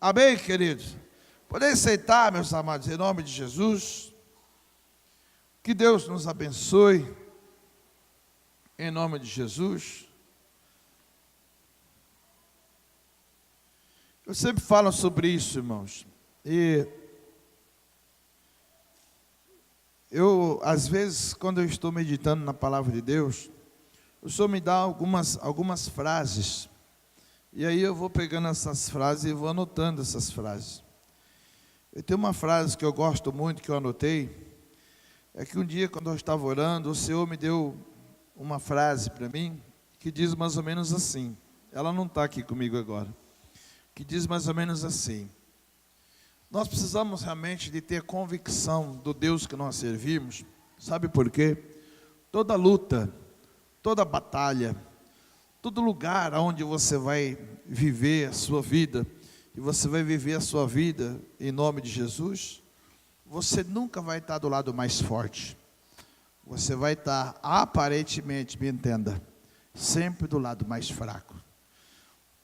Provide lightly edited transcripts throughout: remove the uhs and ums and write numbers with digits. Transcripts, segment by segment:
Amém, queridos? Podem aceitar, meus amados, em nome de Jesus. Que Deus nos abençoe, em nome de Jesus. Eu sempre falo sobre isso, irmãos. E eu, às vezes, quando eu estou meditando na palavra de Deus, o Senhor me dá algumas frases. E aí eu vou pegando essas frases e vou anotando essas frases. Eu tenho uma frase que eu gosto muito, que eu anotei. É que um dia, quando eu estava orando, o Senhor me deu uma frase para mim, que diz mais ou menos assim. Ela não está aqui comigo agora. Que diz mais ou menos assim: nós precisamos realmente de ter convicção do Deus que nós servimos. Sabe por quê? Toda luta, toda batalha, todo lugar onde você vai viver a sua vida, e você vai viver a sua vida em nome de Jesus, você nunca vai estar do lado mais forte. Você vai estar, aparentemente, me entenda, sempre do lado mais fraco.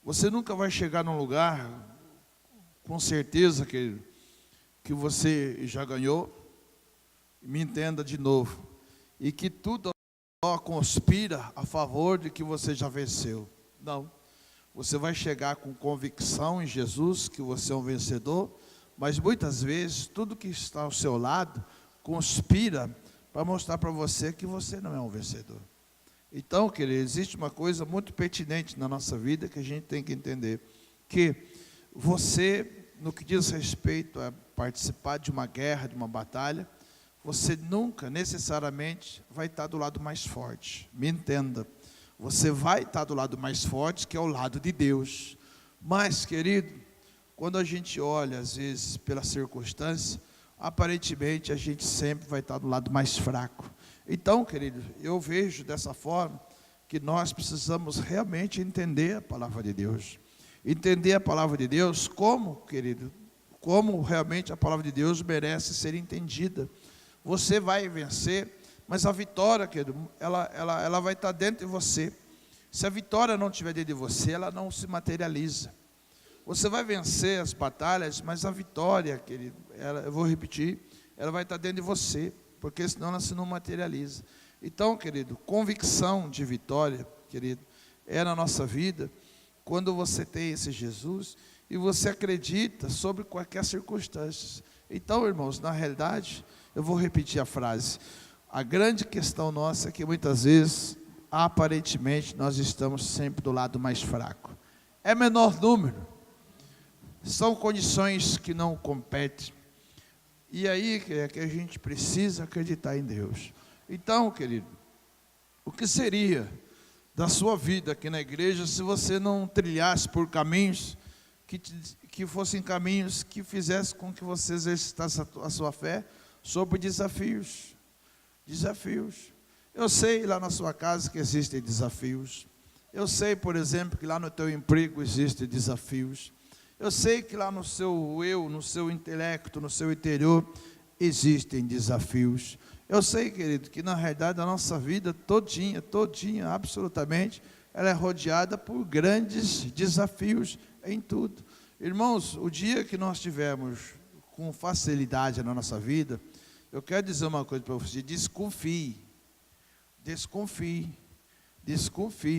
Você nunca vai chegar num lugar, com certeza, que você já ganhou, me entenda de novo, e que tudo conspira a favor de que você já venceu. Não. Você vai chegar com convicção em Jesus, que você é um vencedor, mas muitas vezes tudo que está ao seu lado conspira para mostrar para você que você não é um vencedor. Então, querido, existe uma coisa muito pertinente na nossa vida que a gente tem que entender, que você, no que diz respeito a participar de uma guerra, de uma batalha, você nunca necessariamente vai estar do lado mais forte. Me entenda. Você vai estar do lado mais forte, que é o lado de Deus. Mas, querido, quando a gente olha, às vezes, pela circunstância, aparentemente a gente sempre vai estar do lado mais fraco. Então, querido, eu vejo dessa forma que nós precisamos realmente entender a palavra de Deus. Entender a palavra de Deus como, querido, como realmente a palavra de Deus merece ser entendida. Você vai vencer, mas a vitória, querido, ela vai estar dentro de você. Se a vitória não estiver dentro de você, ela não se materializa. Você vai vencer as batalhas, mas a vitória, querido, eu vou repetir, ela vai estar dentro de você, porque senão ela se não materializa. Então, querido, convicção de vitória, querido, é na nossa vida, quando você tem esse Jesus, e você acredita sobre qualquer circunstância. Então, irmãos, na realidade, eu vou repetir a frase. A grande questão nossa é que muitas vezes, aparentemente, nós estamos sempre do lado mais fraco. É menor número. São condições que não competem. E aí é que a gente precisa acreditar em Deus. Então, querido, o que seria da sua vida aqui na igreja se você não trilhasse por caminhos que fossem caminhos que fizessem com que você exercitasse a sua fé sobre desafios? Desafios. Eu sei lá na sua casa que existem desafios. Eu sei, por exemplo, que lá no teu emprego existem desafios. Eu sei que lá no seu eu, no seu intelecto, no seu interior, existem desafios. Eu sei, querido, que na realidade a nossa vida todinha, absolutamente, ela é rodeada por grandes desafios em tudo. Irmãos, o dia que nós tivermos com facilidade na nossa vida, eu quero dizer uma coisa para você: desconfie,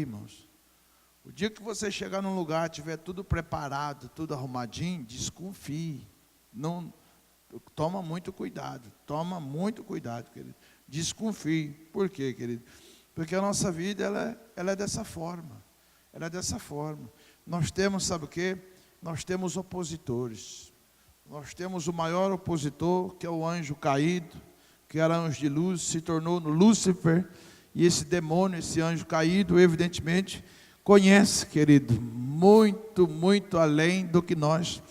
irmãos. O dia que você chegar num lugar, tiver tudo preparado, tudo arrumadinho, desconfie. Não, toma muito cuidado, querido. Desconfie. Por quê, querido? Porque a nossa vida, ela é dessa forma. Ela é dessa forma. Nós temos, sabe o quê? Nós temos opositores. Nós temos o maior opositor, que é o anjo caído, que era anjo de luz, se tornou no Lúcifer. E esse demônio, esse anjo caído, evidentemente, conhece, querido, muito além do que nós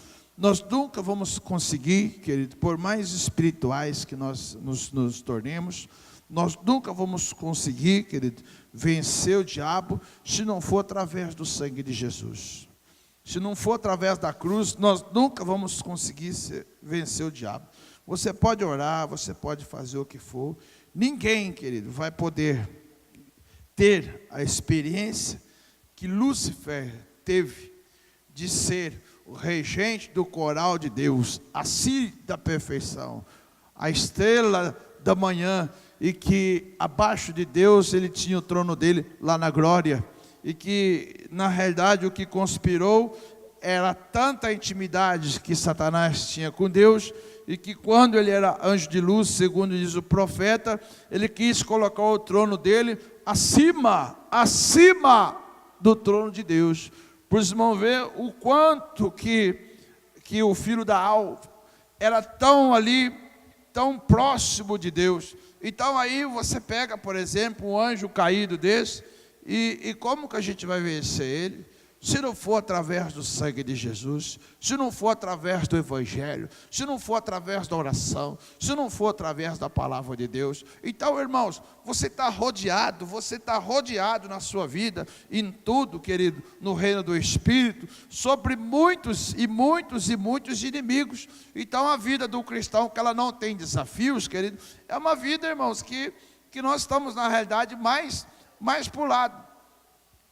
nunca vamos conseguir, querido, por mais espirituais que nós nos tornemos, nós nunca vamos conseguir, querido, vencer o diabo, se não for através do sangue de Jesus. Se não for através da cruz, nós nunca vamos conseguir vencer o diabo. Você pode orar, você pode fazer o que for, ninguém, querido, vai poder ter a experiência que Lúcifer teve de ser o regente do coral de Deus, a Síria da perfeição, a estrela da manhã, e que abaixo de Deus ele tinha o trono dele lá na glória, e que na realidade o que conspirou era tanta intimidade que Satanás tinha com Deus, e que quando ele era anjo de luz, segundo diz o profeta, ele quis colocar o trono dele acima do trono de Deus. Por isso, vão ver o quanto que o filho da alva era tão ali, tão próximo de Deus. Então aí você pega, por exemplo, um anjo caído desse, e como que a gente vai vencer ele? Se não for através do sangue de Jesus, se não for através do Evangelho, se não for através da oração, se não for através da palavra de Deus. Então, irmãos, você está rodeado na sua vida, em tudo, querido, no reino do Espírito, sobre muitos inimigos. Então, a vida do cristão, que ela não tem desafios, querido, é uma vida, irmãos, que nós estamos, na realidade, mais para o lado.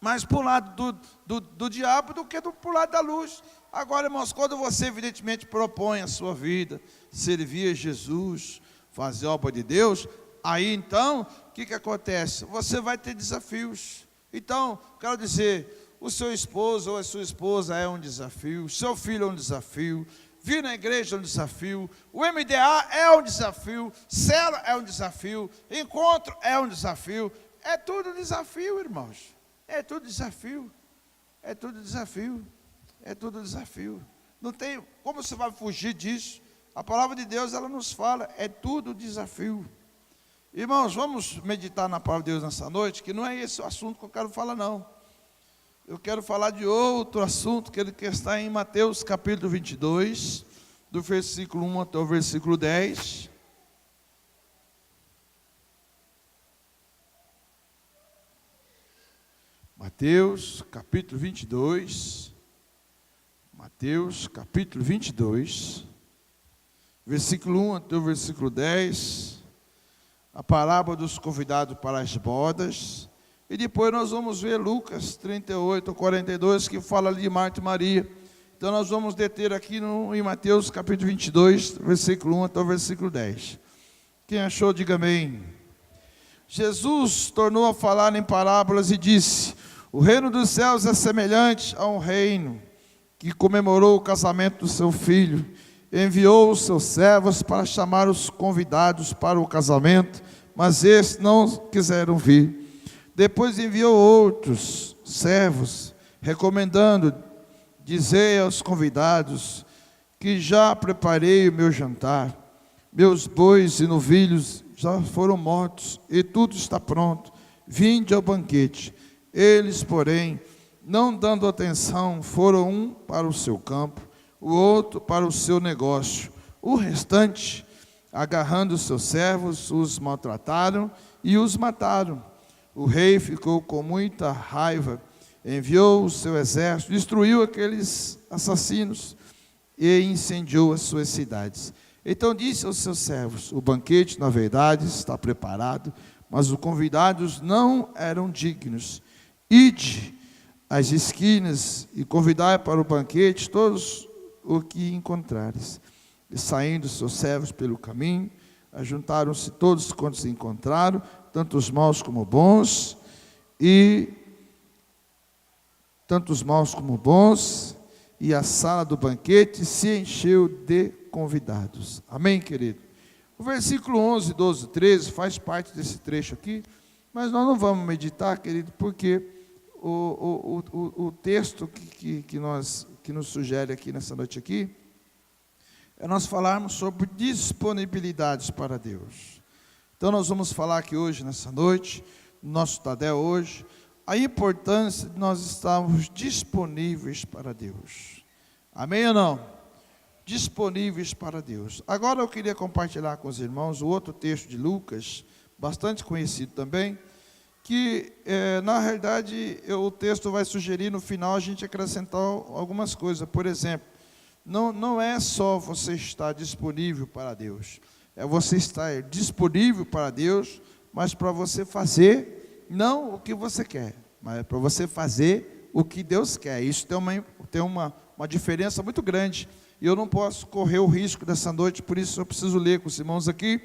Mais para o lado do diabo do que para o lado da luz. Agora, irmãos, quando você evidentemente propõe a sua vida, servir a Jesus, fazer a obra de Deus, aí então, o que acontece? Você vai ter desafios. Então, quero dizer, o seu esposo ou a sua esposa é um desafio, o seu filho é um desafio, vir na igreja é um desafio, o MDA é um desafio, célula é um desafio, encontro é um desafio, é tudo desafio, irmãos. É tudo desafio, é tudo desafio, é tudo desafio. Não tem como você vai fugir disso. A palavra de Deus, ela nos fala, é tudo desafio. Irmãos, vamos meditar na palavra de Deus nessa noite, que não é esse o assunto que eu quero falar, não. Eu quero falar de outro assunto, que está em Mateus capítulo 22, do versículo 1 até o versículo 10. Mateus capítulo 22, versículo 1 até o versículo 10, a parábola dos convidados para as bodas, e depois nós vamos ver Lucas 38 a 42, que fala ali de Marta e Maria. Então nós vamos deter aqui em Mateus capítulo 22, versículo 1 até o versículo 10. Quem achou, diga amém. Jesus tornou a falar em parábolas e disse: o reino dos céus é semelhante a um reino que comemorou o casamento do seu filho. Enviou os seus servos para chamar os convidados para o casamento, mas estes não quiseram vir. Depois enviou outros servos, recomendando: dizei aos convidados que já preparei o meu jantar. Meus bois e novilhos já foram mortos e tudo está pronto. Vinde ao banquete. Eles, porém, não dando atenção, foram um para o seu campo, o outro para o seu negócio. O restante, agarrando os seus servos, os maltrataram e os mataram. O rei ficou com muita raiva, enviou o seu exército, destruiu aqueles assassinos e incendiou as suas cidades. Então disse aos seus servos: o banquete, na verdade, está preparado, mas os convidados não eram dignos. Ide às esquinas e convidai para o banquete todos o que encontrares. E saindo seus servos pelo caminho, ajuntaram-se todos quantos se encontraram, tanto os maus como bons, e a sala do banquete se encheu de convidados. Amém, querido? O versículo 11, 12, 13 faz parte desse trecho aqui, mas nós não vamos meditar, querido, porque o texto que nos sugere aqui nessa noite aqui, é nós falarmos sobre disponibilidades para Deus. Então nós vamos falar aqui hoje, nessa noite, no nosso Tadel hoje, a importância de nós estarmos disponíveis para Deus. Amém ou não? Disponíveis para Deus. Agora eu queria compartilhar com os irmãos o outro texto de Lucas, bastante conhecido também, que na realidade o texto vai sugerir no final a gente acrescentar algumas coisas. Por exemplo, não é só você estar disponível para Deus, é você estar disponível para Deus, mas para você fazer não o que você quer, mas para você fazer o que Deus quer. Isso tem uma diferença muito grande. E eu não posso correr o risco dessa noite, por isso eu preciso ler com os irmãos aqui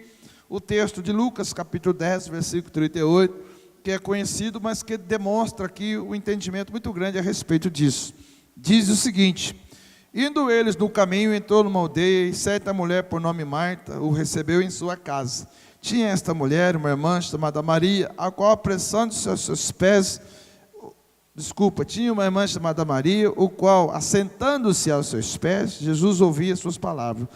o texto de Lucas, capítulo 10, versículo 38, que é conhecido, mas que demonstra aqui um entendimento muito grande a respeito disso. Diz o seguinte: indo eles no caminho, entrou numa aldeia, e certa mulher por nome Marta o recebeu em sua casa. Tinha esta mulher uma irmã chamada Maria, a qual apressando-se aos seus pés, tinha uma irmã chamada Maria, o qual, assentando-se aos seus pés, Jesus ouvia suas palavras.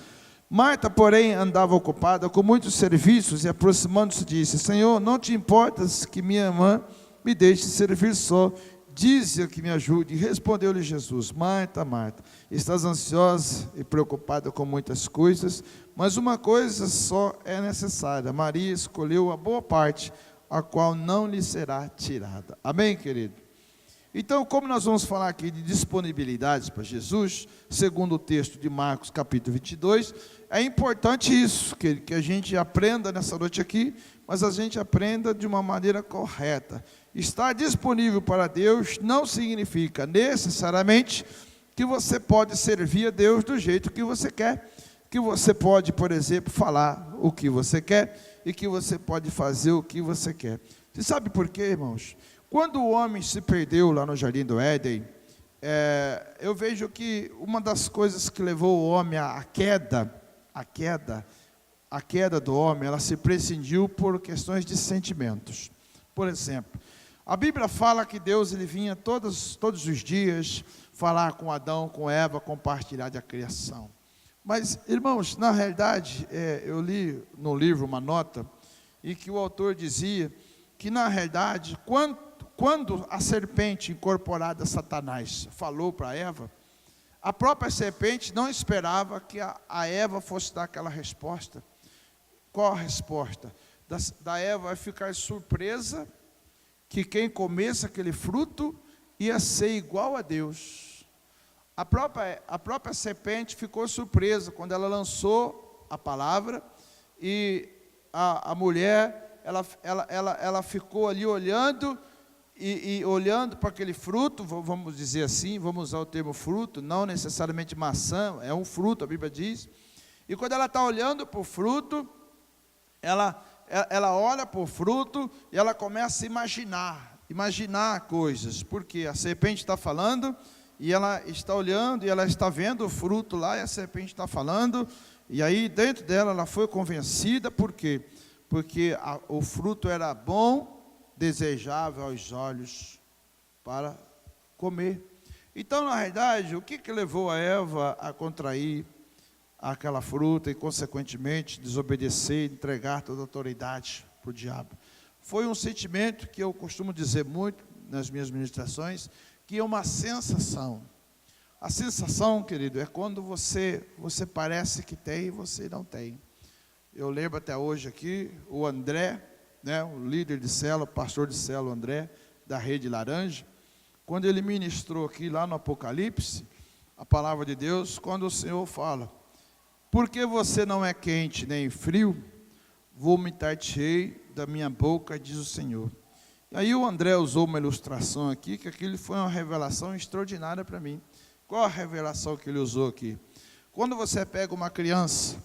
Marta, porém, andava ocupada com muitos serviços, e aproximando-se disse: Senhor, não te importas que minha irmã me deixe servir só? Dize-a que me ajude. E respondeu-lhe Jesus: Marta, Marta, estás ansiosa e preocupada com muitas coisas, mas uma coisa só é necessária. Maria escolheu a boa parte, a qual não lhe será tirada. Amém, querido? Então, como nós vamos falar aqui de disponibilidades para Jesus, segundo o texto de Marcos, capítulo 22, é importante isso, que a gente aprenda nessa noite aqui, mas a gente aprenda de uma maneira correta. Estar disponível para Deus não significa necessariamente que você pode servir a Deus do jeito que você quer, que você pode, por exemplo, falar o que você quer e que você pode fazer o que você quer. Você sabe por quê, irmãos? Quando o homem se perdeu lá no Jardim do Éden, eu vejo que uma das coisas que levou o homem à queda do homem, ela se prescindiu por questões de sentimentos. Por exemplo, a Bíblia fala que Deus ele vinha todos os dias falar com Adão, com Eva, compartilhar da criação. Mas, irmãos, na realidade, eu li no livro uma nota, em que o autor dizia que, na realidade, quando a serpente incorporada a Satanás falou para Eva, a própria serpente não esperava que a Eva fosse dar aquela resposta. Qual a resposta? Da Eva vai ficar surpresa que quem comesse aquele fruto ia ser igual a Deus. A própria serpente ficou surpresa quando ela lançou a palavra, e a mulher, ela ficou ali olhando, e olhando para aquele fruto, vamos dizer assim, vamos usar o termo fruto, não necessariamente maçã, é um fruto, a Bíblia diz. E quando ela está olhando para o fruto, ela olha para o fruto e ela começa a imaginar coisas, porque a serpente está falando, e ela está olhando, e ela está vendo o fruto lá, e a serpente está falando, e aí dentro dela ela foi convencida. Por quê? Porque o fruto era bom, desejável aos olhos para comer. Então, na realidade, o que levou a Eva a contrair aquela fruta e, consequentemente, desobedecer e entregar toda a autoridade para o diabo? Foi um sentimento que eu costumo dizer muito nas minhas ministrações, que é uma sensação. A sensação, querido, é quando você parece que tem e você não tem. Eu lembro até hoje aqui, o André, o líder de célula, pastor de célula André, da Rede Laranja, quando ele ministrou aqui lá no Apocalipse, a palavra de Deus, quando o Senhor fala: porque você não é quente nem frio, vomitar-te-ei da minha boca, diz o Senhor. E aí o André usou uma ilustração aqui, que aquilo foi uma revelação extraordinária para mim. Qual a revelação que ele usou aqui? Quando você pega uma criança,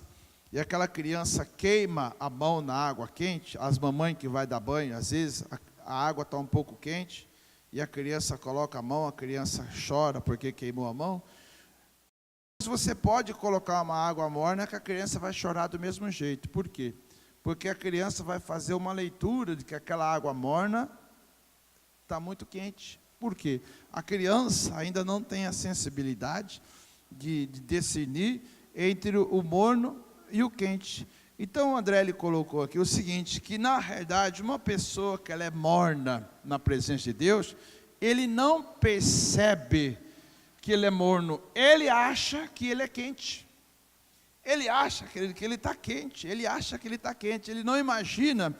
e aquela criança queima a mão na água quente, as mamães que vai dar banho, às vezes a água está um pouco quente, e a criança coloca a mão, a criança chora porque queimou a mão. Mas você pode colocar uma água morna que a criança vai chorar do mesmo jeito. Por quê? Porque a criança vai fazer uma leitura de que aquela água morna está muito quente. Por quê? A criança ainda não tem a sensibilidade de discernir entre o morno e o quente. Então o André ele colocou aqui o seguinte, que na realidade uma pessoa que ela é morna na presença de Deus, ele não percebe que ele é morno, ele acha que ele é quente. Ele acha que ele está quente, ele acha que ele está quente, ele não imagina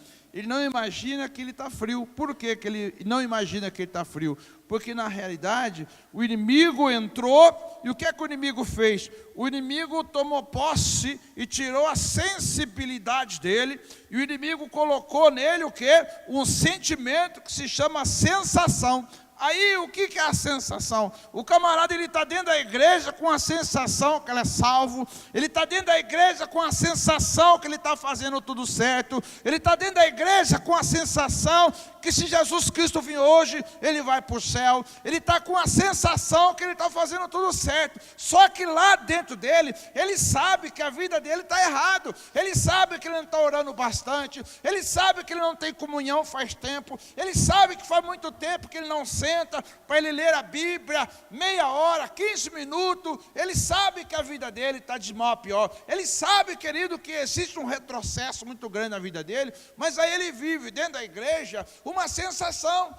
que ele está frio. Por que ele não imagina que ele está frio? Porque na realidade o inimigo entrou, e o que é que o inimigo fez? O inimigo tomou posse e tirou a sensibilidade dele, e o inimigo colocou nele o quê? Um sentimento que se chama sensação. Aí o que é a sensação? O camarada, ele está dentro da igreja com a sensação que ele é salvo, ele está dentro da igreja com a sensação que ele está fazendo tudo certo, ele está dentro da igreja com a sensação que se Jesus Cristo vir hoje, ele vai para o céu, ele está com a sensação que ele está fazendo tudo certo, só que lá dentro dele, ele sabe que a vida dele está errado, ele sabe que ele não está orando bastante, ele sabe que ele não tem comunhão faz tempo, ele sabe que faz muito tempo que ele não senta para ele ler a Bíblia, meia hora, 15 minutos, ele sabe que a vida dele está de mal a pior, ele sabe, querido, que existe um retrocesso muito grande na vida dele, mas aí ele vive dentro da igreja uma sensação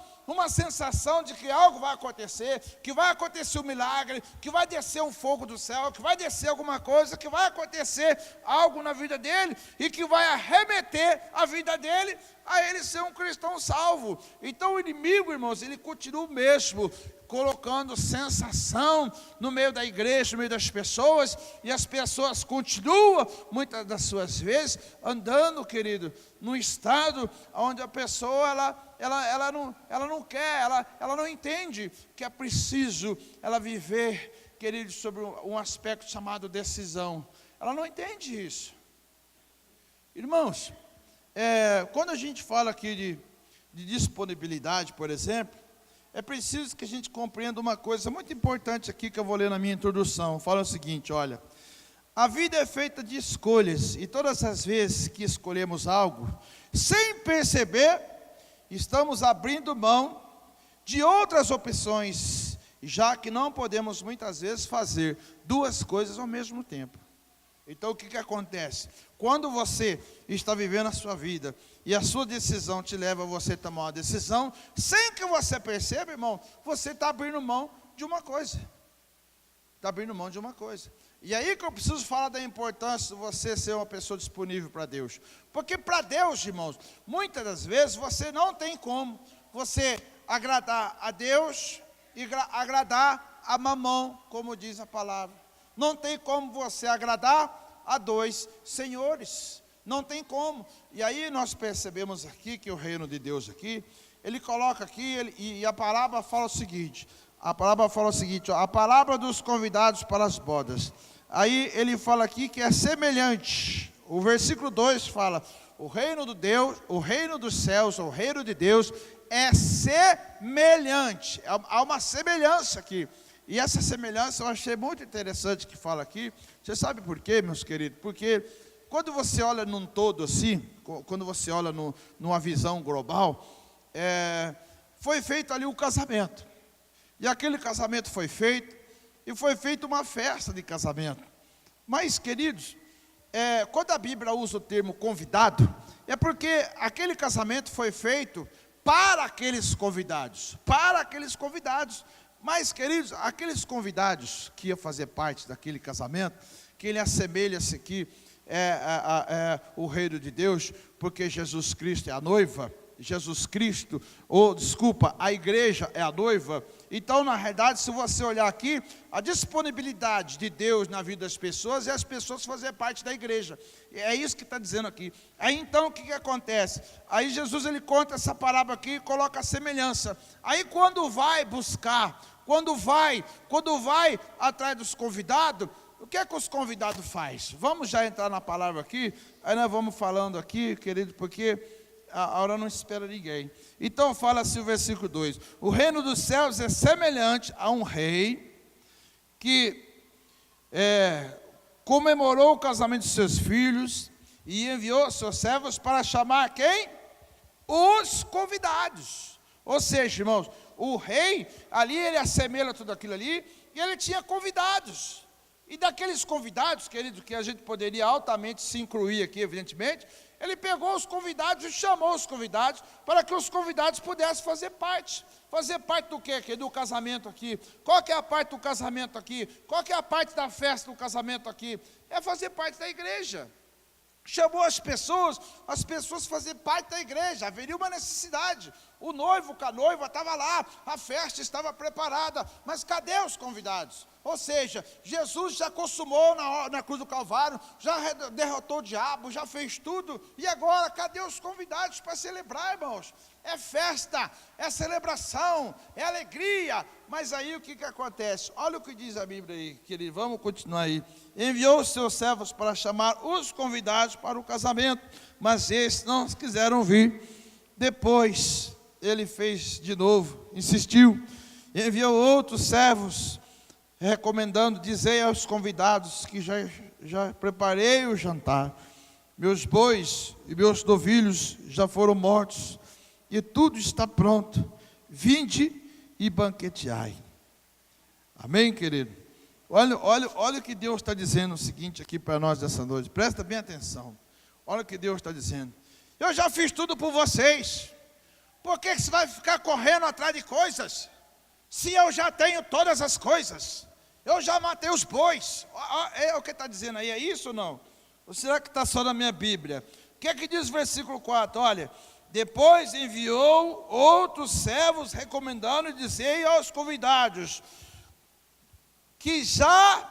de que algo vai acontecer, que vai acontecer um milagre, que vai descer um fogo do céu, que vai descer alguma coisa, que vai acontecer algo na vida dele, e que vai arremeter a vida dele a ele ser um cristão salvo. Então o inimigo, irmãos, ele continua o mesmo, colocando sensação no meio da igreja, no meio das pessoas, e as pessoas continuam, muitas das suas vezes, andando, querido, num estado onde a pessoa, ela não quer, ela não entende que é preciso ela viver, querido, sobre um aspecto chamado decisão. Ela não entende isso. Irmãos, quando a gente fala aqui de disponibilidade, por exemplo, é preciso que a gente compreenda uma coisa muito importante aqui que eu vou ler na minha introdução. Fala o seguinte, olha: a vida é feita de escolhas, e todas as vezes que escolhemos algo, sem perceber, estamos abrindo mão de outras opções, já que não podemos muitas vezes fazer duas coisas ao mesmo tempo. Então o que acontece? Quando você está vivendo a sua vida e a sua decisão te leva a você tomar uma decisão, sem que você perceba, irmão, você está abrindo mão de uma coisa. Está abrindo mão de uma coisa. E aí que eu preciso falar da importância de você ser uma pessoa disponível para Deus. Porque para Deus, irmãos, muitas das vezes você não tem como você agradar a Deus e agradar a mamão, como diz a palavra. Não tem como você agradar a dois senhores. Não tem como. E aí nós percebemos aqui que o reino de Deus aqui, ele coloca aqui, e a palavra fala o seguinte, a palavra dos convidados para as bodas. Aí ele fala aqui que é semelhante. O versículo 2 fala, o reino de Deus, o reino dos céus, o reino de Deus é semelhante. Há uma semelhança aqui. E essa semelhança eu achei muito interessante que fala aqui. Você sabe por quê, meus queridos? Porque quando você olha num todo assim, quando você olha numa visão global, foi feito ali um casamento. E aquele casamento foi feito, e foi feita uma festa de casamento. Mas, queridos, quando a Bíblia usa o termo convidado, é porque aquele casamento foi feito para aqueles convidados. Para aqueles convidados. Mas, queridos, aqueles convidados que iam fazer parte daquele casamento, que ele assemelha-se aqui o reino de Deus, porque Jesus Cristo é a noiva, a igreja é a noiva. Então, na realidade, se você olhar aqui, a disponibilidade de Deus na vida das pessoas é as pessoas fazer parte da igreja. É isso que está dizendo aqui. Aí então o que acontece? Aí Jesus ele conta essa parábola aqui e coloca a semelhança. Aí quando vai buscar, quando vai atrás dos convidados, o que é que os convidados fazem? Vamos já entrar na palavra aqui, aí nós vamos falando aqui, querido, porque a hora não espera ninguém. Então fala assim o versículo 2: o reino dos céus é semelhante a um rei que comemorou o casamento de seus filhos e enviou seus servos para chamar quem? Os convidados. Ou seja, irmãos, o rei ali, ele assemelha tudo aquilo ali, e ele tinha convidados. E daqueles convidados, querido, que a gente poderia altamente se incluir aqui, evidentemente, ele pegou os convidados e chamou os convidados para que os convidados pudessem fazer parte. Fazer parte do quê? Do casamento aqui. Qual que é a parte do casamento aqui? Qual que é a parte da festa do casamento aqui? É fazer parte da igreja. Chamou as pessoas fazer parte da igreja. Haveria uma necessidade. O noivo com a noiva estava lá, a festa estava preparada, mas cadê os convidados? Ou seja, Jesus já consumou na cruz do Calvário, já derrotou o diabo, já fez tudo. E agora, cadê os convidados para celebrar, irmãos? É festa, é celebração, é alegria. Mas aí o que acontece? Olha o que diz a Bíblia aí, querido, vamos continuar aí. Enviou os seus servos para chamar os convidados para o casamento, mas esses não quiseram vir. Depois ele fez de novo, insistiu, enviou outros servos, recomendando: dizei aos convidados que já preparei o jantar, meus bois e meus novilhos já foram mortos, e tudo está pronto, vinde e banqueteai. Amém, querido? Olha o que Deus está dizendo o seguinte aqui para nós essa noite, presta bem atenção. Olha o que Deus está dizendo: eu já fiz tudo por vocês, por que você vai ficar correndo atrás de coisas, se eu já tenho todas as coisas? Eu já matei os bois. É o que está dizendo aí, é isso ou não? Ou será que está só na minha Bíblia? O que é que diz o versículo 4? Olha, depois enviou outros servos, recomendando: dizei aos convidados que já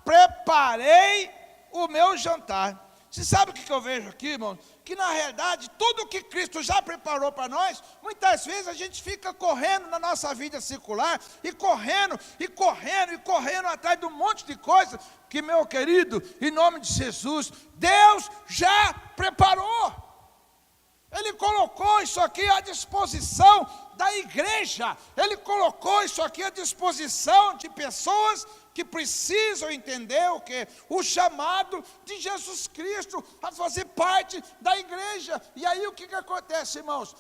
preparei o meu jantar. Você sabe o que eu vejo aqui, irmão? Que na realidade, tudo que Cristo já preparou para nós, muitas vezes a gente fica correndo na nossa vida secular, e correndo atrás de um monte de coisa, que, meu querido, em nome de Jesus, Deus já preparou. Ele colocou isso aqui à disposição da igreja, Ele colocou isso aqui à disposição de pessoas que precisam entender o quê? O chamado de Jesus Cristo a fazer parte da igreja. E aí o que acontece, irmãos?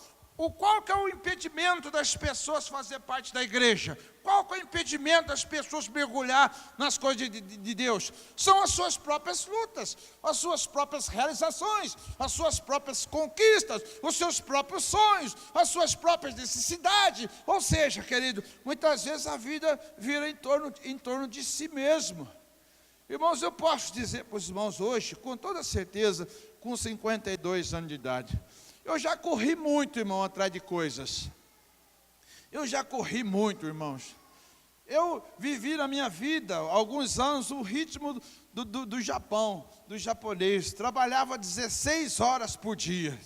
Qual que é o impedimento das pessoas fazer parte da igreja? Qual que é o impedimento das pessoas mergulhar nas coisas de Deus? São as suas próprias lutas, as suas próprias realizações, as suas próprias conquistas, os seus próprios sonhos, as suas próprias necessidades. Ou seja, querido, muitas vezes a vida vira em torno de si mesmo. Irmãos, eu posso dizer para os irmãos hoje, com toda certeza, com 52 anos de idade, eu já corri muito, irmão, atrás de coisas. Eu já corri muito, irmãos. Eu vivi na minha vida, há alguns anos, o ritmo do Japão, do japonês. Trabalhava 16 horas por dia.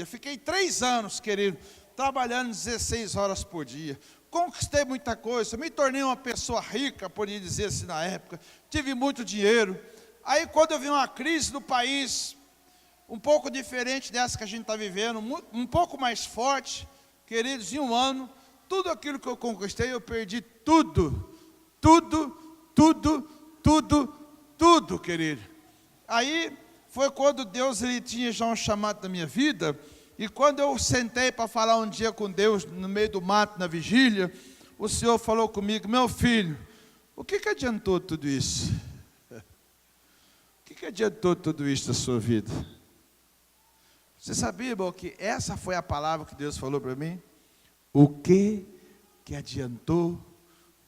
Fiquei 3 anos, querido, trabalhando 16 horas por dia. Conquistei muita coisa, me tornei uma pessoa rica, poderia dizer assim na época. Tive muito dinheiro. Aí quando eu vi uma crise no país, um pouco diferente dessa que a gente está vivendo, um pouco mais forte, queridos, em um ano, tudo aquilo que eu conquistei, eu perdi tudo, querido. Aí foi quando Deus ele tinha já um chamado na minha vida, e quando eu sentei para falar um dia com Deus, no meio do mato, na vigília, o Senhor falou comigo: meu filho, o que adiantou tudo isso? O que adiantou tudo isso da sua vida? Você sabia, irmão, que essa foi a palavra que Deus falou para mim? O que adiantou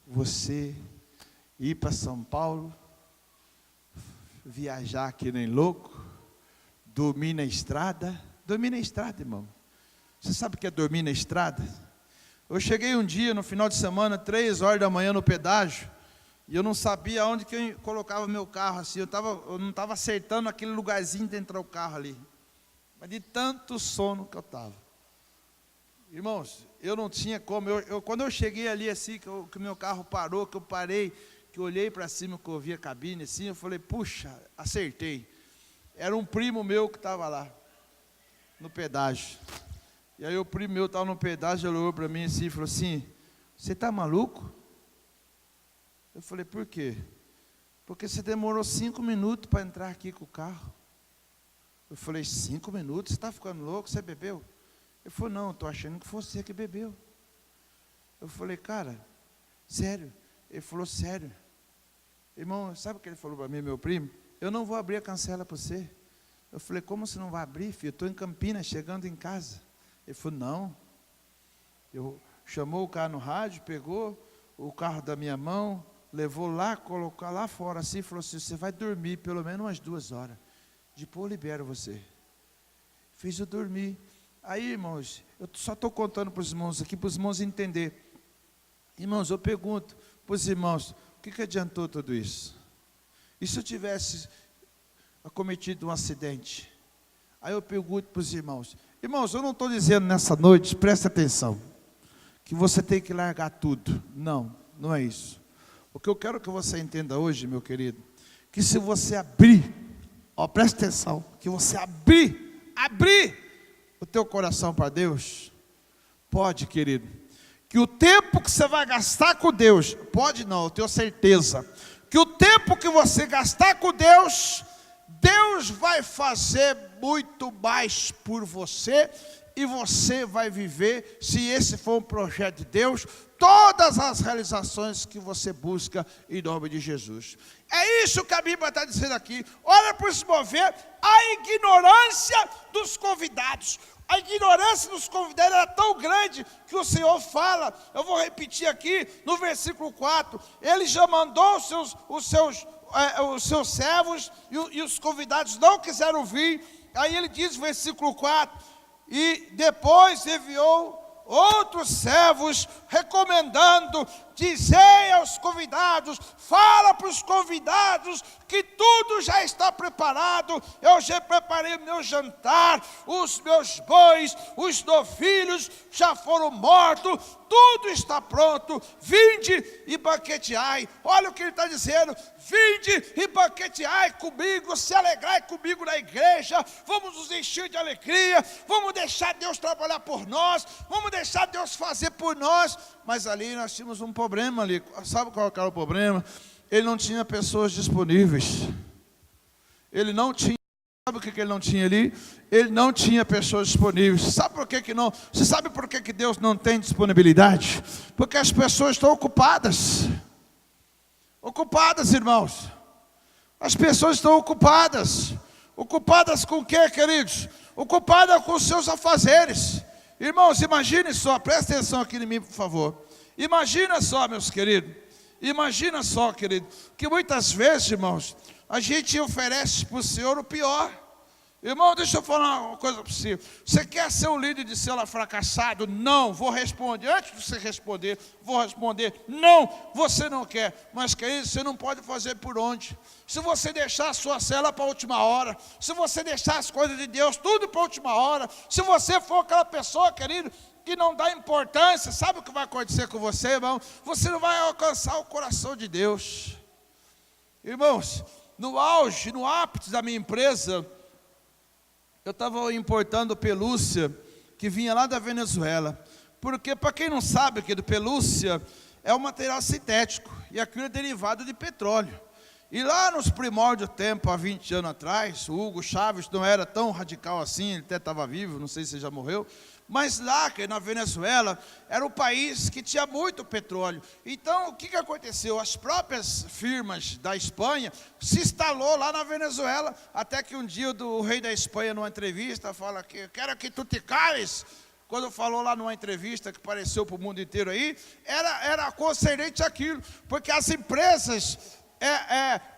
você ir para São Paulo, viajar que nem louco, dormir na estrada? Dormir na estrada, irmão. Você sabe o que é dormir na estrada? Eu cheguei um dia, no final de semana, 3 horas da manhã no pedágio, e eu não sabia onde que eu colocava meu carro, assim, eu não estava acertando aquele lugarzinho de entrar o carro ali. Mas de tanto sono que eu estava. Irmãos, eu não tinha como. Quando eu cheguei ali assim, que o meu carro parou, que eu parei, que eu olhei para cima, que eu vi a cabine assim, eu falei: puxa, acertei. Era um primo meu que estava lá, no pedágio. E aí o primo meu estava no pedágio, ele olhou para mim assim e falou assim: você está maluco? Eu falei: por quê? Porque você demorou 5 minutos para entrar aqui com o carro. Eu falei: 5 minutos? Você está ficando louco? Você bebeu? Ele falou: não, estou achando que foi você que bebeu. Eu falei: cara, sério? Ele falou: sério. Irmão, sabe o que ele falou para mim, meu primo? Eu não vou abrir a cancela para você. Eu falei: como você não vai abrir, filho? Eu estou em Campinas, chegando em casa. Ele falou: não. Chamou o carro no rádio, pegou o carro da minha mão, levou lá, colocou lá fora assim, e falou assim: você vai dormir pelo menos umas 2 horas. Depois eu libero você. Fiz eu dormir. Aí, irmãos, eu só estou contando para os irmãos aqui, para os irmãos entenderem. Irmãos, eu pergunto para os irmãos, o que adiantou tudo isso? E se eu tivesse cometido um acidente? Aí eu pergunto para os irmãos, irmãos, eu não estou dizendo nessa noite, presta atenção, que você tem que largar tudo. Não, não é isso. O que eu quero que você entenda hoje, meu querido, que se você abrir, presta atenção, que você abrir o teu coração para Deus, pode, querido, que o tempo que você vai gastar com Deus, pode não, eu tenho certeza, que o tempo que você gastar com Deus, Deus vai fazer muito mais por você, e você vai viver, se esse for um projeto de Deus, todas as realizações que você busca em nome de Jesus. É isso que a Bíblia está dizendo aqui. Olha para se mover a ignorância dos convidados. A ignorância dos convidados era tão grande que o Senhor fala, eu vou repetir aqui no versículo 4, Ele já mandou os seus servos e os convidados não quiseram vir. Aí ele diz, versículo 4, e depois enviou outros servos, recomendando, dizei aos convidados, fala para os convidados, que tudo já está preparado, eu já preparei meu jantar, os meus bois, os novilhos já foram mortos, tudo está pronto, vinde e banqueteai. Olha o que ele está dizendo, vinde e banqueteai comigo, se alegrai comigo na igreja, vamos nos encher de alegria, vamos deixar Deus trabalhar por nós, vamos deixar Deus fazer por nós. Mas ali nós tínhamos um problema ali, sabe qual era o problema? Ele não tinha pessoas disponíveis, ele não tinha, sabe o que ele não tinha ali? Ele não tinha pessoas disponíveis. Sabe por que não? Você sabe por que Deus não tem disponibilidade? Porque as pessoas estão ocupadas, irmãos, as pessoas estão ocupadas com o que, queridos? Ocupadas com os seus afazeres. Irmãos, imagine só, presta atenção aqui em mim, por favor. Imagina só, meus queridos, imagina só, querido, que muitas vezes, irmãos, a gente oferece para o Senhor o pior. Irmão, deixa eu falar uma coisa para você. Você quer ser um líder de célula fracassado? Não, vou responder. Antes de você responder, vou responder. Não, você não quer. Mas, querido, você não pode fazer por onde? Se você deixar a sua célula para a última hora, se você deixar as coisas de Deus tudo para a última hora, se você for aquela pessoa, querido, que não dá importância, sabe o que vai acontecer com você, irmão? Você não vai alcançar o coração de Deus. Irmãos, no auge, no ápice da minha empresa, eu estava importando pelúcia, que vinha lá da Venezuela. Porque, para quem não sabe, que pelúcia é um material sintético, e aquilo é derivado de petróleo. E lá nos primórdios do tempo, há 20 anos atrás, o Hugo Chávez não era tão radical assim, ele até estava vivo, não sei se já morreu, mas lá, na Venezuela, era um país que tinha muito petróleo. Então, o que aconteceu? As próprias firmas da Espanha se instalou lá na Venezuela, até que um dia o rei da Espanha, numa entrevista, fala que eu quero que tu te cales. Quando falou lá numa entrevista que apareceu para o mundo inteiro aí, era concernente aquilo, porque as empresas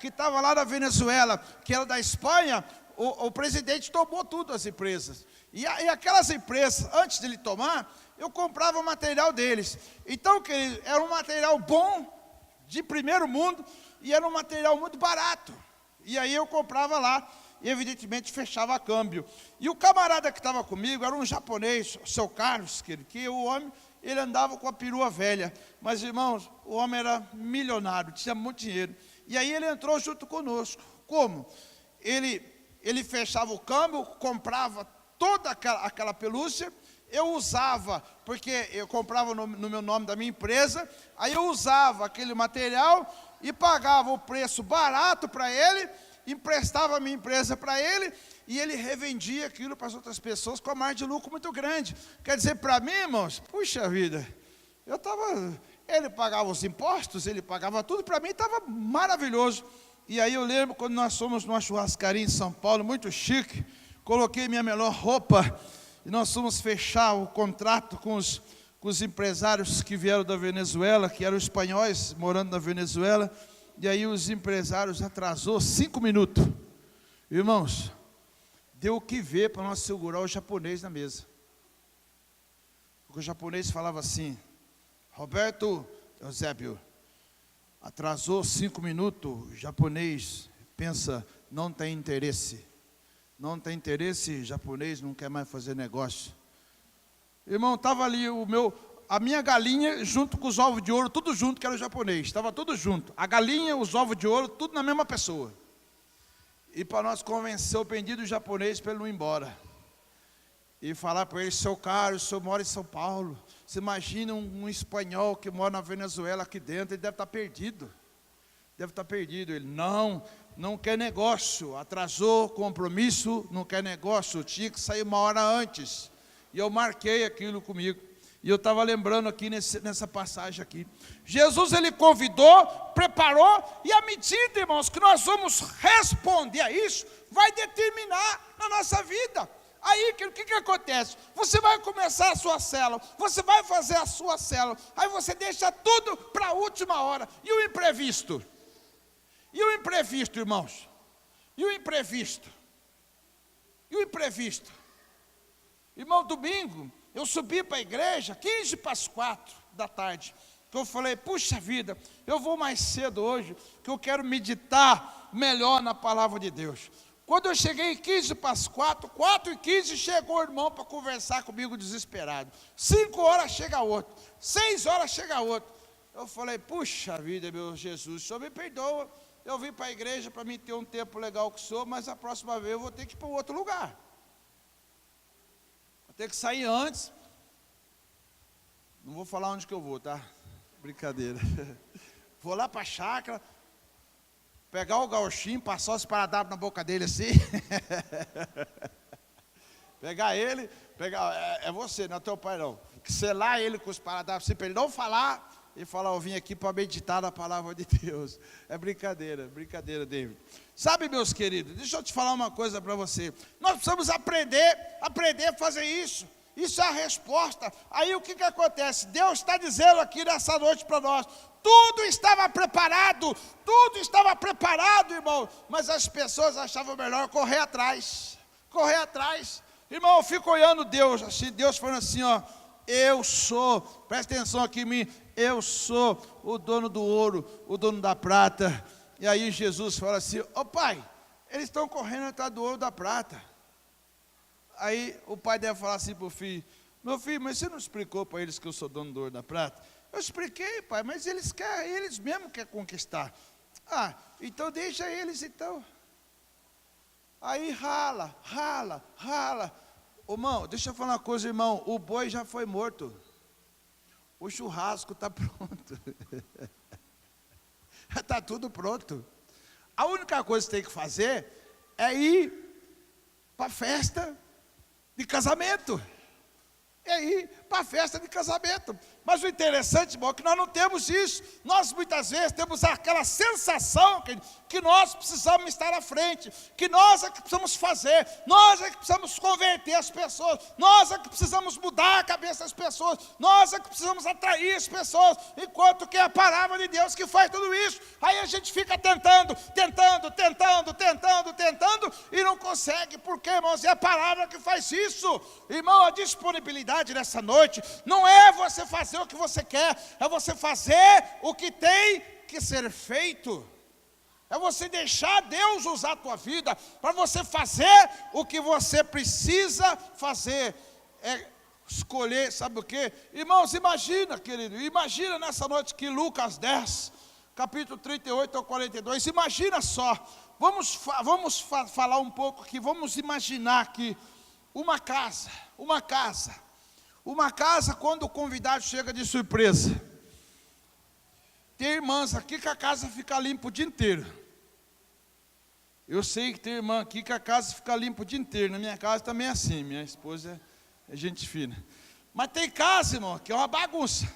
que estavam lá na Venezuela, que era da Espanha, o presidente tomou tudo as empresas. E aquelas empresas, antes de ele tomar, eu comprava o material deles. Então, querido, era um material bom, de primeiro mundo, e era um material muito barato. E aí eu comprava lá, e evidentemente fechava câmbio. E o camarada que estava comigo era um japonês, o seu Carlos, que o homem, ele andava com a perua velha. Mas, irmãos, o homem era milionário, tinha muito dinheiro. E aí ele entrou junto conosco. Como? Ele fechava o câmbio, comprava toda aquela pelúcia, eu usava, porque eu comprava no meu nome da minha empresa, aí eu usava aquele material e pagava o preço barato para ele, emprestava a minha empresa para ele, e ele revendia aquilo para as outras pessoas com a margem de lucro muito grande. Quer dizer, para mim, irmãos, puxa vida, ele pagava os impostos, ele pagava tudo, para mim estava maravilhoso. E aí eu lembro quando nós fomos numa churrascaria em São Paulo, muito chique, coloquei minha melhor roupa, e nós fomos fechar o contrato com os empresários que vieram da Venezuela, que eram espanhóis morando na Venezuela, e aí os empresários atrasou 5 minutos. Irmãos, deu o que ver para nós segurar o japonês na mesa. que o japonês falava assim: Roberto Eusébio, atrasou 5 minutos, o japonês pensa, não tem interesse. Não tem interesse, japonês não quer mais fazer negócio. Irmão, estava ali a minha galinha junto com os ovos de ouro, tudo junto, que era o japonês, estava tudo junto. A galinha, os ovos de ouro, tudo na mesma pessoa. E para nós convencer o vendido japonês para ele não ir embora. E falar para ele: seu caro, o senhor mora em São Paulo. Você imagina um espanhol que mora na Venezuela aqui dentro, ele deve estar perdido. Deve estar perdido. Ele: não quer negócio, atrasou compromisso, não quer negócio, tinha que sair 1 hora antes. E eu marquei aquilo comigo. E eu estava lembrando aqui nessa passagem aqui. Jesus, ele convidou, preparou, e à medida, irmãos, que nós vamos responder a isso, vai determinar na nossa vida. Aí, o que acontece? Você vai começar a sua célula, você vai fazer a sua célula, aí você deixa tudo para a última hora. E o imprevisto? E o imprevisto, irmãos? E o imprevisto? E o imprevisto? Irmão, domingo, eu subi para a igreja, 15 para as 4 da tarde. Que eu falei: puxa vida, eu vou mais cedo hoje, que eu quero meditar melhor na palavra de Deus. Quando eu cheguei 15 para as 4, 4h15, chegou o irmão para conversar comigo desesperado. 5 horas chega outro, 6 horas chega outro. Eu falei: puxa vida, meu Jesus, o senhor me perdoa. Eu vim para a igreja para mim ter um tempo legal com o senhor, mas a próxima vez eu vou ter que ir para outro lugar. Vou ter que sair antes. Não vou falar onde que eu vou, tá? Brincadeira. Vou lá para a chácara, pegar o gauchinho, passar os esparadrapo na boca dele assim. Pegar ele, é você, não é teu pai não. Selar ele com os esparadrapo assim, para ele não falar. E falar: eu vim aqui para meditar na palavra de Deus. É brincadeira, David. Sabe, meus queridos, deixa eu te falar uma coisa para você. Nós precisamos aprender a fazer isso. Isso é a resposta. Aí o que acontece? Deus está dizendo aqui nessa noite para nós: tudo estava preparado, irmão. Mas as pessoas achavam melhor correr atrás. Irmão, eu fico olhando Deus, assim, Deus falando assim, ó: eu sou, presta atenção aqui em mim, eu sou o dono do ouro, o dono da prata. E aí Jesus fala assim: ô pai, eles estão correndo atrás do ouro e da prata. Aí o pai deve falar assim para o filho: meu filho, mas você não explicou para eles que eu sou dono do ouro e da prata? Eu expliquei, pai, mas eles mesmos querem conquistar. Ah, então deixa eles então. Aí rala. Ô, irmão, deixa eu falar uma coisa, irmão. O boi já foi morto. O churrasco está pronto. Está tudo pronto. A única coisa que tem que fazer é ir para a festa de casamento. Mas o interessante, irmão, é que nós não temos isso. Nós muitas vezes temos aquela sensação que nós precisamos estar à frente, que nós é que precisamos fazer, nós é que precisamos converter as pessoas, nós é que precisamos mudar a cabeça das pessoas, nós é que precisamos atrair as pessoas, enquanto que é a palavra de Deus que faz tudo isso. Aí a gente fica tentando, e não consegue. Por quê, irmãos? É a palavra que faz isso. Irmão, a disponibilidade nessa noite não é você fazer o que você quer, é você fazer o que tem que ser feito. É você deixar Deus usar a tua vida para você fazer o que você precisa fazer. É escolher, sabe o quê? Irmãos, imagina, querido, imagina nessa noite que Lucas 10, capítulo 38 ao 42, imagina só, vamos falar um pouco aqui, vamos imaginar aqui uma casa, quando o convidado chega de surpresa. Tem irmãs aqui que a casa fica limpa o dia inteiro. Eu sei que tem irmã aqui que a casa fica limpa o dia inteiro. Na minha casa também é assim, minha esposa é gente fina. Mas tem casa, irmão, que é uma bagunça.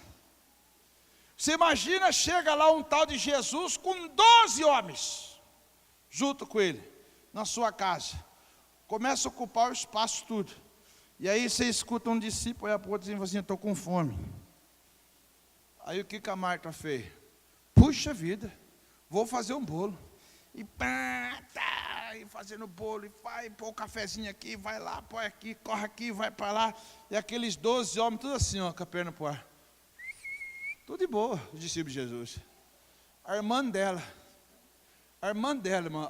Você imagina, chega lá um tal de Jesus com 12 homens, junto com ele, na sua casa. Começa a ocupar o espaço tudo. E aí você escuta um discípulo, olha para o outro dizendo assim: estou com fome. Aí o que a Marta fez? Puxa vida, vou fazer um bolo. E pá, tá, vai fazendo bolo, e vai pôr o cafezinho aqui, vai lá, põe aqui, corre aqui, vai para lá. E aqueles 12 homens, tudo assim, ó, com a perna pro ar. Tudo de boa, os discípulos de Jesus. A irmã dela, irmão,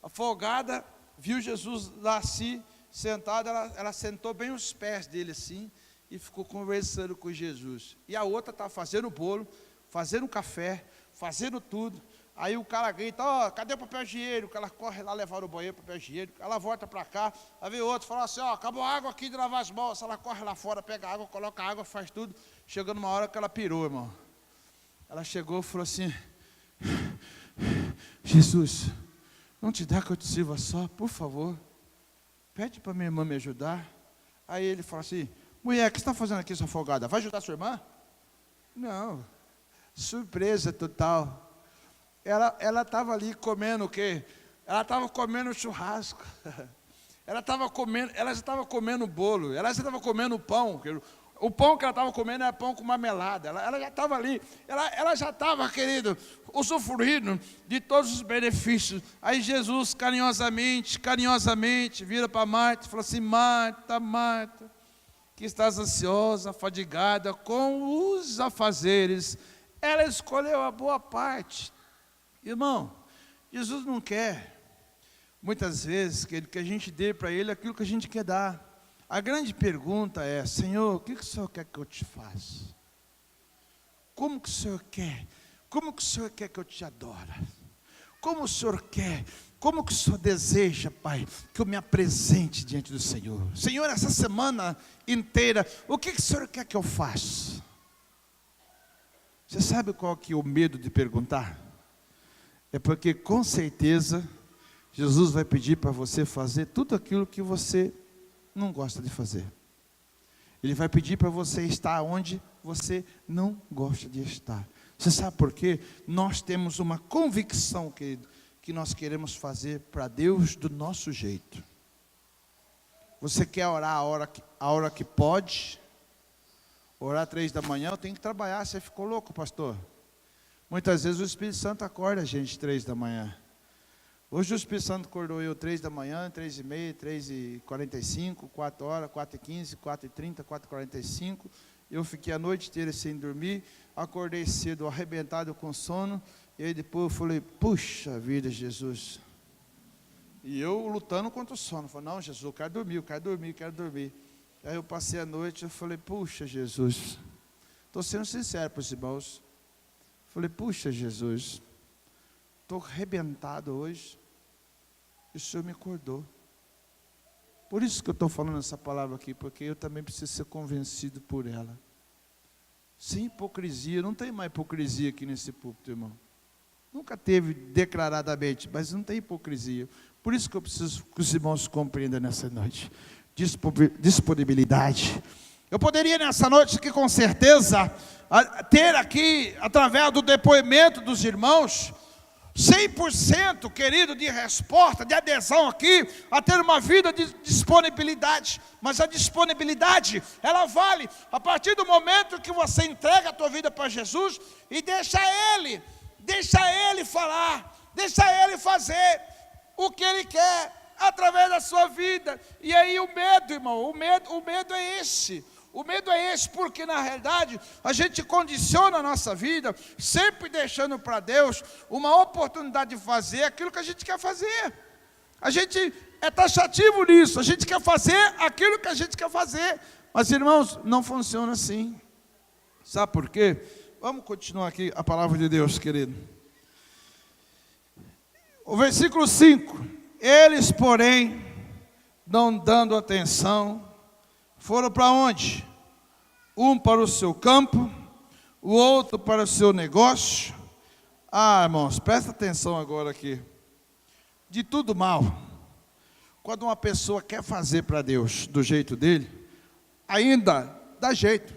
afogada, viu Jesus lá assim, sentado, ela sentou bem os pés dele assim, e ficou conversando com Jesus. E a outra estava fazendo bolo, fazendo café, fazendo tudo. Aí o cara grita, ó, cadê o papel higiênico? Ela corre lá levar no banheiro o papel higiênico. Ela volta para cá, aí vem outro, fala assim, ó, acabou a água aqui de lavar as mãos. Ela corre lá fora, pega a água, coloca a água, faz tudo. Chegando uma hora que ela pirou, irmão. Ela chegou e falou assim, Jesus, não te dá que eu te sirva só, por favor. Pede para minha irmã me ajudar. Aí ele fala assim, mulher, o que você está fazendo aqui, sua folgada? Vai ajudar sua irmã? Não, surpresa total. Ela estava ali comendo o quê? Ela estava comendo churrasco. Ela já estava comendo bolo. Ela já estava comendo pão. O pão que ela estava comendo era pão com marmelada. Ela já estava ali. Ela já estava, querido, usufruindo de todos os benefícios. Aí Jesus, carinhosamente, vira para Marta e fala assim, Marta, Marta, que estás ansiosa, fadigada com os afazeres. Ela escolheu a boa parte. Irmão, Jesus não quer, muitas vezes, que a gente dê para Ele aquilo que a gente quer dar. A grande pergunta é, Senhor, o que o Senhor quer que eu te faça? Como que o Senhor quer? Como que o Senhor quer que eu te adore? Como o Senhor quer? Como que o Senhor deseja, Pai, que eu me apresente diante do Senhor? Senhor, essa semana inteira, o que o Senhor quer que eu faça? Você sabe qual que é o medo de perguntar? É porque com certeza Jesus vai pedir para você fazer tudo aquilo que você não gosta de fazer. Ele vai pedir para você estar onde você não gosta de estar. Você sabe por quê? Nós temos uma convicção, querido, que nós queremos fazer para Deus do nosso jeito. Você quer orar a hora que pode? Orar 3 da manhã, eu tenho que trabalhar. Você ficou louco, pastor? Muitas vezes o Espírito Santo acorda a gente 3 da manhã. Hoje o Espírito Santo acordou eu 3 da manhã, 3h30, 3h45, 4 horas, 4h15, 4h30, 4h45. Eu fiquei a noite inteira sem dormir, acordei cedo, arrebentado com sono. E aí depois eu falei, puxa vida, Jesus. E eu lutando contra o sono. Falei, não, Jesus, eu quero dormir. Aí eu passei a noite, eu falei, puxa, Jesus. Estou sendo sincero para os irmãos. Falei, puxa, Jesus, estou arrebentado hoje, e o Senhor me acordou. Por isso que eu estou falando essa palavra aqui, porque eu também preciso ser convencido por ela. Sem hipocrisia, não tem mais hipocrisia aqui nesse púlpito, irmão. Nunca teve declaradamente, mas não tem hipocrisia. Por isso que eu preciso que os irmãos compreendam nessa noite. Disponibilidade. Eu poderia nessa noite aqui com certeza ter aqui, através do depoimento dos irmãos, 100%, querido, de resposta, de adesão aqui, a ter uma vida de disponibilidade. Mas a disponibilidade, ela vale a partir do momento que você entrega a tua vida para Jesus e deixa Ele falar, deixa Ele fazer o que Ele quer através da sua vida. E aí o medo, irmão, o medo é esse. O medo é esse, porque na realidade a gente condiciona a nossa vida, sempre deixando para Deus uma oportunidade de fazer aquilo que a gente quer fazer. A gente é taxativo nisso, a gente quer fazer aquilo que a gente quer fazer. Mas irmãos, não funciona assim. Sabe por quê? Vamos continuar aqui a palavra de Deus, querido. O versículo 5. Eles, porém, não dando atenção, foram para onde? Um para o seu campo, o outro para o seu negócio. Ah, irmãos, presta atenção agora aqui. De tudo mal, quando uma pessoa quer fazer para Deus do jeito dele, ainda dá jeito.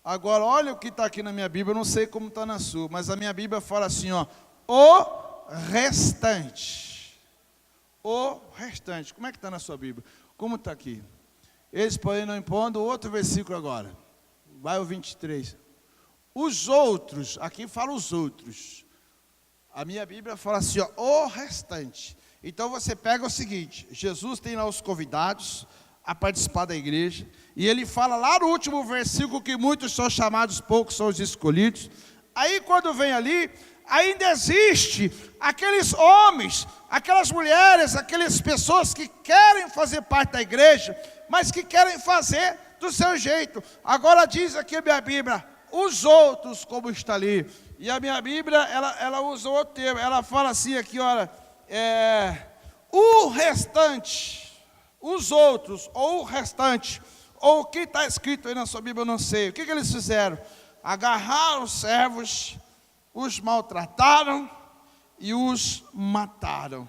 Agora, olha o que está aqui na minha Bíblia, eu não sei como está na sua, mas a minha Bíblia fala assim, ó, o restante. O restante. Como é que está na sua Bíblia? Como está aqui? Eles, porém, não impondo. Outro versículo agora. Vai o 23. Os outros, aqui fala os outros. A minha Bíblia fala assim, ó, o restante. Então você pega o seguinte, Jesus tem lá os convidados a participar da igreja, e ele fala lá no último versículo que muitos são chamados, poucos são os escolhidos. Aí quando vem ali, ainda existe aqueles homens, aquelas mulheres, aquelas pessoas que querem fazer parte da igreja, mas que querem fazer do seu jeito. Agora diz aqui a minha Bíblia, os outros, como está ali. E a minha Bíblia, ela usa outro termo, ela fala assim aqui, olha, o restante, os outros, ou o restante, ou o que está escrito aí na sua Bíblia, eu não sei. O que eles fizeram? Agarraram os servos, os maltrataram e os mataram.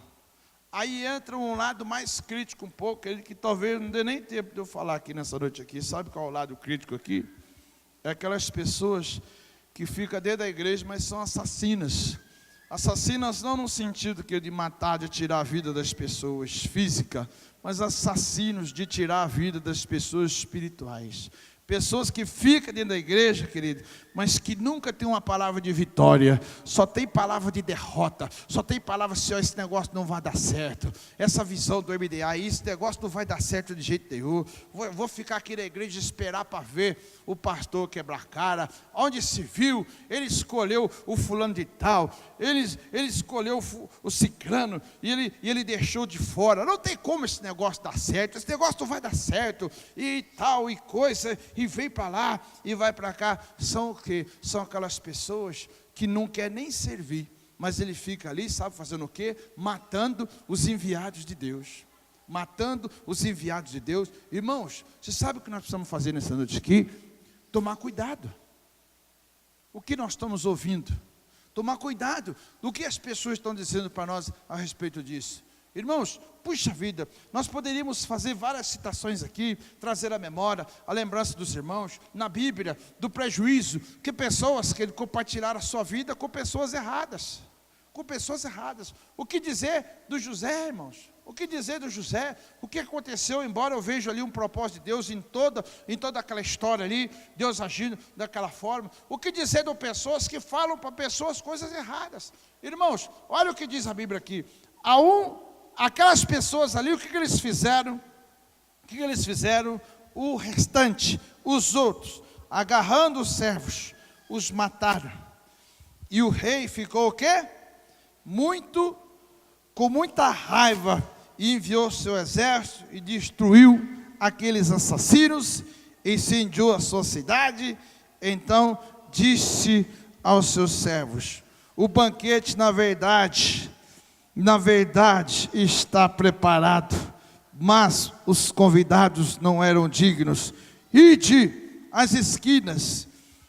Aí entra um lado mais crítico um pouco, ele que talvez não dê nem tempo de eu falar aqui nessa noite aqui. Sabe qual é o lado crítico aqui? É aquelas pessoas que ficam dentro da igreja, mas são assassinas. Assassinas não no sentido que de matar, de tirar a vida das pessoas física, mas assassinos de tirar a vida das pessoas espirituais. Pessoas que ficam dentro da igreja, querido, mas que nunca tem uma palavra de vitória, só tem palavra de derrota, só tem palavra assim, ó, esse negócio não vai dar certo, essa visão do MDA, esse negócio não vai dar certo de jeito nenhum, vou ficar aqui na igreja e esperar para ver o pastor quebrar a cara. Onde se viu, ele escolheu o fulano de tal, ele escolheu o ciclano, e ele deixou de fora. Não tem como esse negócio dar certo, esse negócio não vai dar certo, e tal, e coisa, e vem para lá, e vai para cá. São o quê? São aquelas pessoas que não quer nem servir, mas ele fica ali, sabe fazendo o quê? Matando os enviados de Deus. Matando os enviados de Deus. Irmãos, você sabe o que nós precisamos fazer nessa noite aqui? Tomar cuidado. O que nós estamos ouvindo? Tomar cuidado do que as pessoas estão dizendo para nós a respeito disso. Irmãos, puxa vida, nós poderíamos fazer várias citações aqui, trazer à memória, a lembrança dos irmãos, na Bíblia, do prejuízo, que pessoas que compartilharam a sua vida com pessoas erradas. Com pessoas erradas. O que dizer do José, irmãos? O que dizer do José? O que aconteceu, embora eu veja ali um propósito de Deus em toda aquela história ali, Deus agindo daquela forma. O que dizer de pessoas que falam para pessoas coisas erradas? Irmãos, olha o que diz a Bíblia aqui. Aquelas pessoas ali, o que eles fizeram? O que eles fizeram? O restante, os outros, agarrando os servos, os mataram. E o rei ficou o quê? Com muita raiva, e enviou seu exército e destruiu aqueles assassinos, incendiou a sua cidade. Então disse aos seus servos: o banquete na verdade está preparado, mas os convidados não eram dignos. Ide às esquinas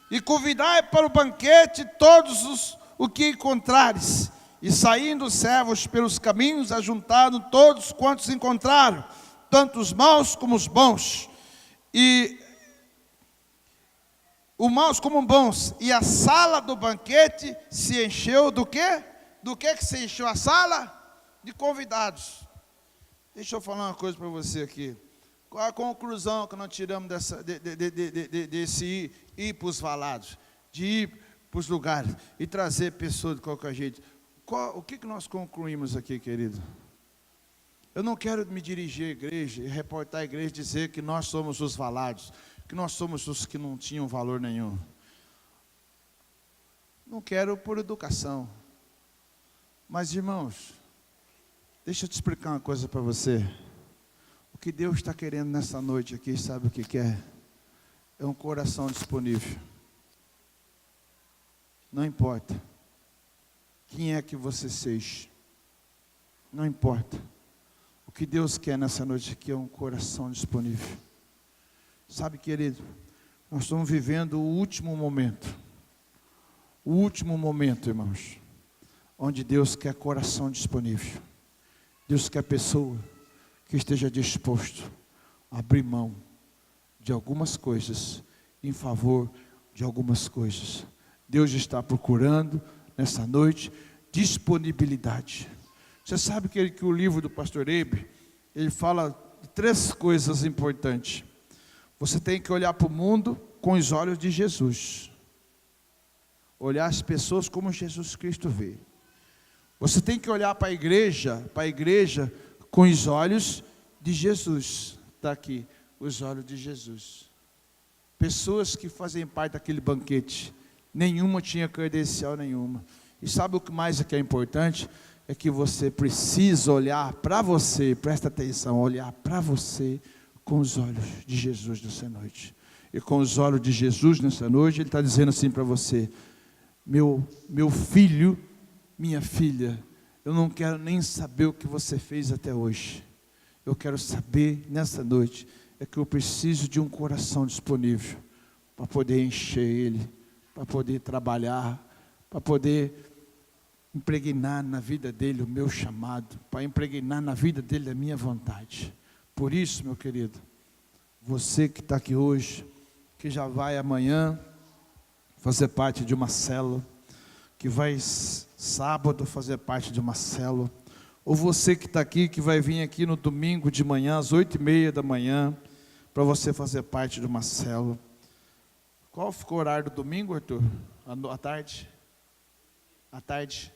e convidai para o banquete todos o que encontrares. E saindo os servos pelos caminhos, ajuntaram todos quantos encontraram, tanto os maus como os bons, e os maus como os bons, e a sala do banquete se encheu do quê? Do que se encheu a sala? De convidados. Deixa eu falar uma coisa para você aqui. Qual a conclusão que nós tiramos desse ir para os valados? De ir para os lugares e trazer pessoas de qualquer jeito. O que nós concluímos aqui, querido? Eu não quero me dirigir à igreja e reportar a igreja e dizer que nós somos os valados, que nós somos os que não tinham valor nenhum. Não quero por educação. Mas, irmãos, deixa eu te explicar uma coisa para você. O que Deus está querendo nessa noite aqui, sabe o que quer? É um coração disponível. Não importa quem é que você seja, não importa. O que Deus quer nessa noite aqui é um coração disponível. Sabe, querido, nós estamos vivendo o último momento, irmãos, onde Deus quer coração disponível. Deus quer pessoa que esteja disposto a abrir mão de algumas coisas em favor de algumas coisas. Deus está procurando nessa noite disponibilidade. Você sabe que o livro do pastor Eibe, ele fala de 3 coisas importantes. Você tem que olhar para o mundo com os olhos de Jesus. Olhar as pessoas como Jesus Cristo vê. Você tem que olhar para a igreja com os olhos de Jesus. Está aqui, os olhos de Jesus. Pessoas que fazem parte daquele banquete, nenhuma tinha credencial nenhuma. E sabe o que mais é importante? É que você precisa olhar para você, presta atenção, olhar para você com os olhos de Jesus nessa noite. E com os olhos de Jesus nessa noite, Ele está dizendo assim para você: meu filho, minha filha, eu não quero nem saber o que você fez até hoje. Eu quero saber nessa noite, é que eu preciso de um coração disponível, para poder encher ele, para poder trabalhar, para poder impregnar na vida dele o meu chamado, para impregnar na vida dele a minha vontade. Por isso, meu querido, você que está aqui hoje, que já vai amanhã fazer parte de uma célula, que vai sábado fazer parte de uma célula, ou você que está aqui, que vai vir aqui no domingo de manhã, às 8h30 da manhã, para você fazer parte de uma célula. Qual ficou o horário do domingo, Arthur? À tarde? À tarde?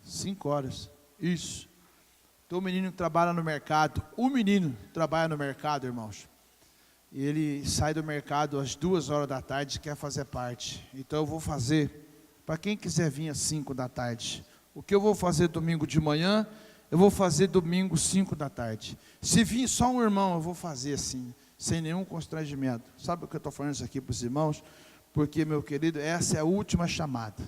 5 horas. Isso. Então o menino trabalha no mercado. O menino trabalha no mercado, irmãos. E ele sai do mercado às 2 horas da tarde e quer fazer parte. Então eu vou fazer, para quem quiser vir às 5 da tarde. O que eu vou fazer domingo de manhã, eu vou fazer domingo 5 da tarde. Se vir só um irmão, eu vou fazer assim, sem nenhum constrangimento. Sabe o que eu estou falando isso aqui para os irmãos? Porque, meu querido, essa é a última chamada.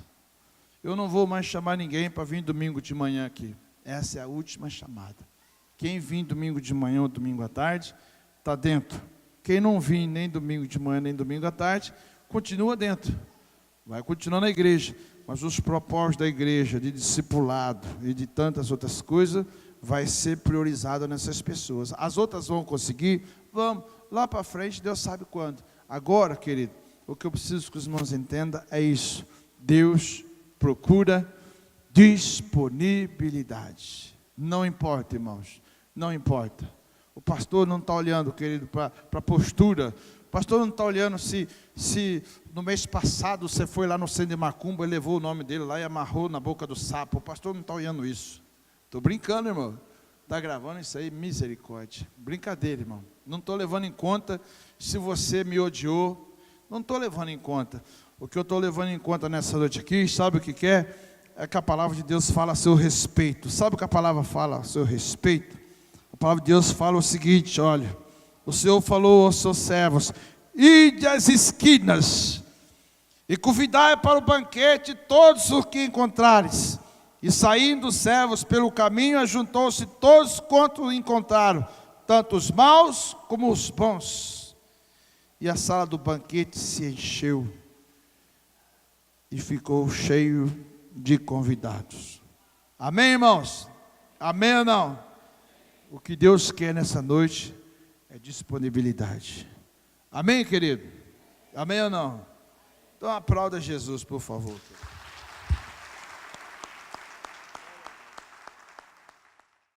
Eu não vou mais chamar ninguém para vir domingo de manhã aqui. Essa é a última chamada. Quem vir domingo de manhã ou domingo à tarde, está dentro. Quem não vir nem domingo de manhã nem domingo à tarde, continua dentro. Vai continuar na igreja. Mas os propósitos da igreja, de discipulado e de tantas outras coisas, vai ser priorizado nessas pessoas. As outras vão conseguir? Vamos. Lá para frente, Deus sabe quando. Agora, querido, o que eu preciso que os irmãos entendam é isso. Deus procura disponibilidade. Não importa, irmãos. Não importa. O pastor não está olhando, querido, para a postura. O pastor não está olhando se no mês passado você foi lá no centro de Macumba e levou o nome dele lá e amarrou na boca do sapo. O pastor não está olhando isso. Estou brincando, irmão. Está gravando isso aí? Misericórdia. Brincadeira, irmão. Não estou levando em conta se você me odiou. Não estou levando em conta. O que eu estou levando em conta nessa noite aqui, sabe o que é? É que a palavra de Deus fala a seu respeito. Sabe o que a palavra fala a seu respeito? A palavra de Deus fala o seguinte, olha. O Senhor falou aos seus servos: ide às esquinas e convidai para o banquete todos os que encontrares. E saindo os servos pelo caminho, ajuntou-se todos quanto encontraram, tanto os maus como os bons. E a sala do banquete se encheu e ficou cheio de convidados. Amém, irmãos? Amém ou não? O que Deus quer nessa noite é disponibilidade. Amém, querido? Amém ou não? Então aplauda Jesus, por favor.